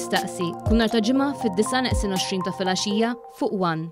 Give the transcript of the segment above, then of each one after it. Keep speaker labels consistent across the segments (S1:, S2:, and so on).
S1: jistaqsi kull nhar ta' ġimgħa fid-9:20 ta' filgħaxija fuq One.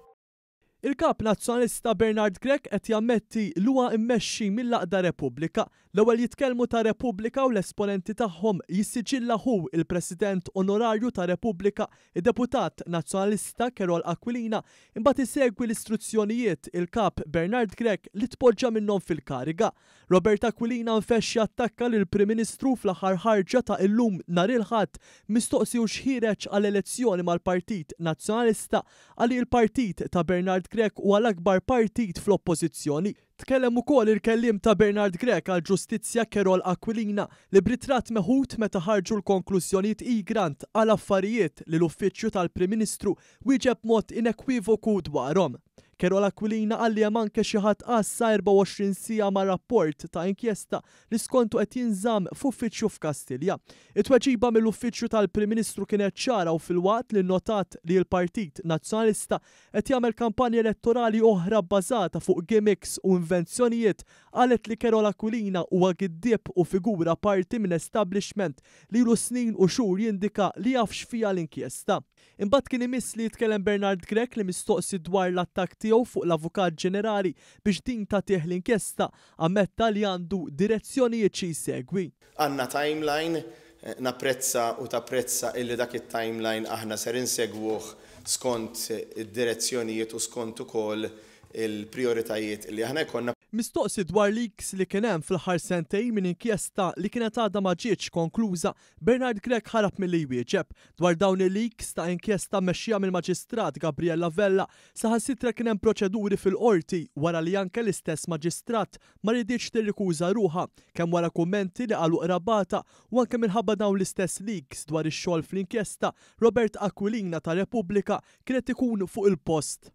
S2: Il-kap nazzjonalista Bernard Grech qed jammetti li huwa mmexxi mill-Aqda Repubblika. L-ewwel jitkellmu ta' Repubblika u l-esponenti tagħhom jissiġilla hu il-President Onorarju ta' Repubblika, id-Deputat Nazzjonalista Kerol Aquilina, imbagħad isegwi l-istruzzjonijiet il-kap Bernard Grech li tpoġġa minnhom fil-kariga. Robert Aquilina nfexxi attakka lil Prim Ministru fl-aħħar ħarġa ta' illum nhar il-Ħadd mistoqsi u xħireġ għall-elezzjoni mal-Partit Nazzjonalista għalli il-Partit ta' Bernard Grech huwa l-akbar partit fl-oppożizzjoni. Tkellem ukoll il-kellim ta' Bernard Grech għall-Ġustizzja Kerol Aquilina li b'ritratt meħud meta ħarġu l-konklużjonijiet igrant għal affarijiet li l-Uffiċċju tal-Prim Ministru wieġeb mod inekwivoku dwarhom. Kerol Aquilina għalli hemm anke xi ħadd qassa 24 siegħa ma' rapport ta' inkjesta li skontu qed jinżamm f'uffiċċju f'Kastilja. It-tweġiba mill-Uffiċċju tal-Prim Ministru kienet ċara u filwaqt li notat li l-Partit Nazzjonalista qed jagħmel kampanja elettorali oħra bbażata fuq gimmicks u invenzjonijiet qalet li Kerol Aquilina huwa giddieb u figura parti minn establishment li ilu snin u xhur jindika li jafx fiha l-inkjesta. Imbagħad kien imiss li jitkellem Bernard Grech li mistoqsi dwar l-attakk tiegħu fuq l-Avukat Ġenerali biex din tagħtih l-inkjesta ammetta li għandu direzzjonijiet xi jsegwi.
S3: Għandna timeline napprezza u tapprezza illi dak it-timeline aħna ser insegwuh skont id-direzzjonijiet u skont ukoll il-prioritajiet li aħna jkollna.
S2: Mistoqsi dwar leaks li kien hemm fl-aħħar sentejn minn inkjesta li kienet għadha ma ġietx konkluża, Bernard Grech ħarab milli jwieġeb dwar dawn il-leaks ta' inkjesta mmexxija mill-Maġistrat Gabriella Vella saħansitra kien hemm proċeduri fil-qorti wara li anke l-istess maġistrat ma rriditx tirrikuża ruħha kemm wara kummenti li qalu qrabata u anke minħabba dawn l-istess leaks dwar ix-xogħol fl-inkjesta Robert Aquilina ta' Repubblika kienet ikun fuq il-post.